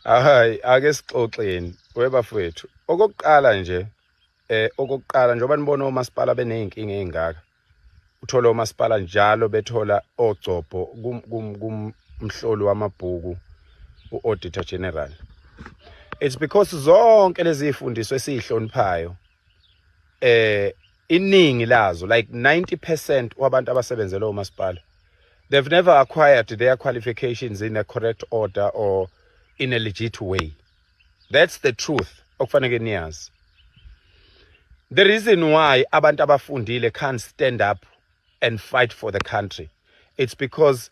Hayi ake sixoxeni webafowethu. Okokuqala njengoba nibona omasipala beneyinkinga ezingaka. Uthola omasipala njalo bethola ogcobho kumhloli wamabhuku uAuditor General. It's because zonke lezi zifundiswa esihloniphayo iningi lazo like 90% wabantu abasebenzela omasipala they've never acquired their qualifications in a correct order or in a legit way. That's the truth okufanele niyazi. The reason why abantu abafundile can't stand up and fight for the country, it's because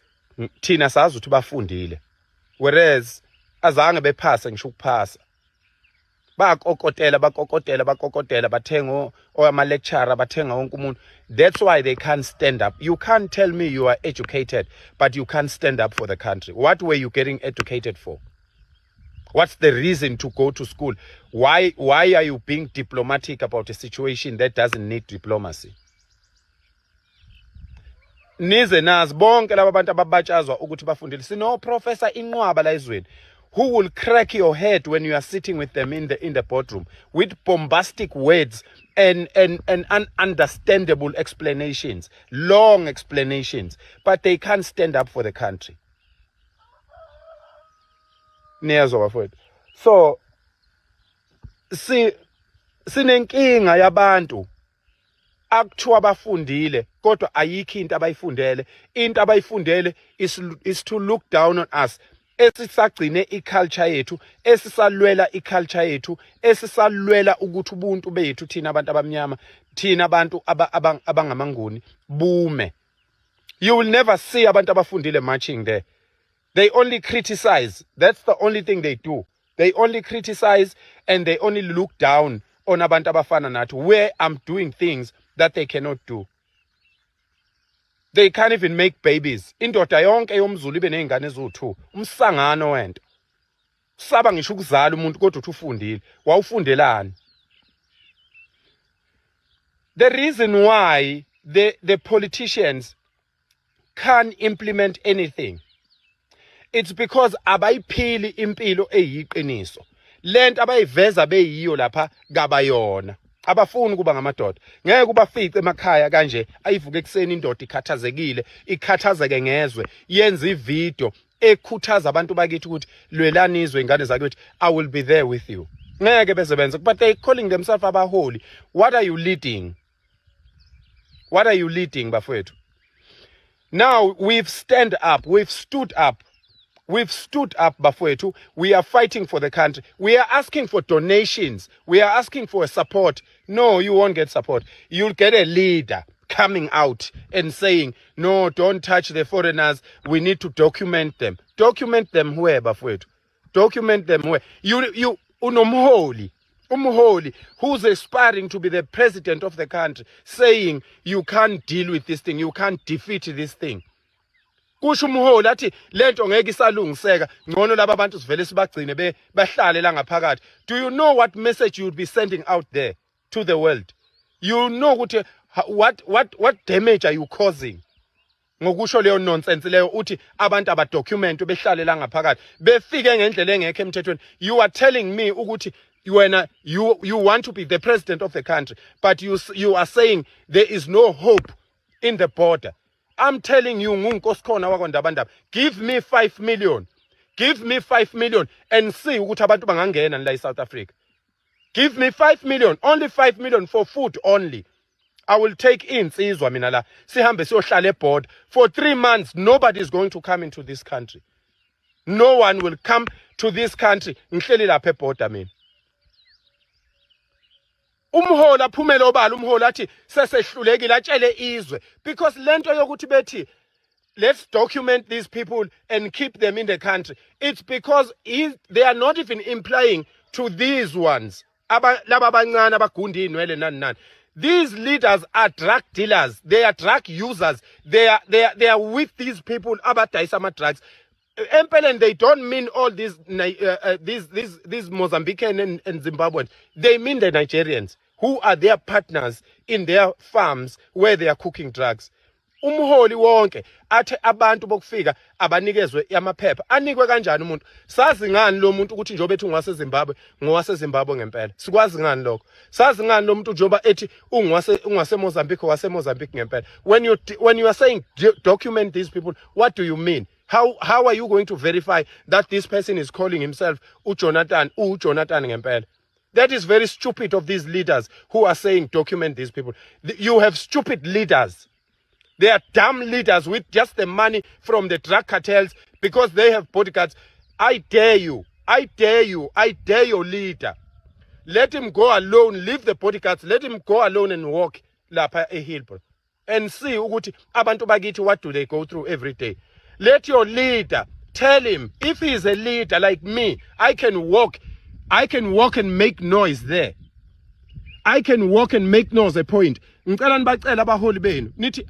thina sazi ukuthi bafundile, whereas azange bephase ngisho ukuphasa. Bakokotela bathenga ama lecturer bathenga wonke umuntu. That's why they can't stand up. You can't tell me you are educated but you can't stand up for the country. What were you getting educated for? What's the reason to go to school? Why are you being diplomatic about a situation that doesn't need diplomacy? Nize nazi bonke laba bantu ababatshazwa ukuthi bafundile. Sino Professor Inqwaba la ezweni who will crack your head when you are sitting with them in the boardroom with bombastic words and ununderstandable explanations, long explanations, but they can't stand up for the country. Niyazwa bafowethu. So sinenkinga yabantu akuthiwa bafundile kodwa ayikho into abayifundele. Into abayifundele is to look down on us. Esisagcine iculture yethu, esisalwela iculture yethu, esisalwela ukuthi ubuntu bethu thina abantu abamnyama, thina abantu abangamanguni bume. You will never see abantu abafundile marching there. They only criticize. That's the only thing they do. They only criticize and they only look down on abantu abafana nathi where I'm doing things that they cannot do. They can't even make babies. Indoda yonke yomZulu ibe nezingane eziwu2. Umsangano wento. Saba ngisho ukuzala umuntu kodwa uthi ufundile. Wawufundelani? The reason why the politicians can't implement anything, it's because abayiphili impilo eyiqiniso. Lento abayiveza beyiyo lapha kabayona. Abafuni kuba ngamadoda. Ngeke kubafice emakhaya kanje ayivuke ekseni indoda ikhathazekile, ikhathazeke ngezwe, yenza ivideo ekhuthaza abantu bakithi ukuthi lwelani izwe ingane zakithi, I will be there with you. Ngeke besebenza, but they calling themselves abaholi. What are you leading? What are you leading bafowethu? Now we've stood up. We've stood up bafowethu. We are fighting for the country. We are asking for donations. We are asking for support. No, you won't get support. You'll get a leader coming out and saying, no, don't touch the foreigners. We need to document them. Document them where, bafowethu? Document them where? You unomholi. Umholi who's aspiring to be the president of the country saying you can't deal with this thing, you can't defeat this thing. Kusho umholi athi lento ngeke isalungiseka ngcono laba bantu sivele sibagcine bahlale la ngaphakathi. Do you know what message you would be sending out there to the world? You know what damage are you causing? Ngokusho leyo nonsense leyo uthi abantu abadocument behlale la ngaphakathi befike ngendlela engekho emthethweni. You are telling me ukuthi you want to be the president of the country, but you are saying there is no hope in the border. I'm telling you, give me 5 million. Give me 5 million and see ukuthi abantu bangangena la eSouth Africa. Give me 5 million, only 5 million for food only. I will take in sizwa mina la. Sihambe siyohlala eborder for 3 months. Nobody is going to come into this country. No one will come to this country. Ngihleli lapha eborder mina. Umholi aphumele obala umholi athi sesehlulekile atshele izwe because lento yokuthi bethi let's document these people and keep them in the country, it's because they are not even implying to these ones laba abancane abagunda inwele nani. These leaders are drug dealers, they are drug users, they are with these people abadayisa ama drugs. Empeleni, they don't mean all these Mozambican and Zimbabweans. They mean the Nigerians who are their partners in their farms where they are cooking drugs. umholi wonke athe abantu bokufika abanikezwe amaphepha anikwe kanjani umuntu sazi ngani lo muntu ukuthi njobe ethi ngowase Zimbabwe ngempela sikwazi ngani lokho sazi ngani lo muntu njoba ethi ungwase Mozambique ngempela when you are saying document these people, what do you mean? How are you going to verify that this person is calling himself Jonathan ngempela? That is very stupid of these leaders who are saying document these people. You have stupid leaders. They are dumb leaders with just the money from the drug cartels because they have bodyguards. I dare you your leader. Let him go alone, leave the bodyguards, let him go alone and walk lapha eHillbrow and see ukuthi abantu bakithi what do they go through every day. Let your leader tell him, if he is a leader like me, I can walk and make noise there. I can walk and make noise a point. Ngicela nibacela abaholi benu nithi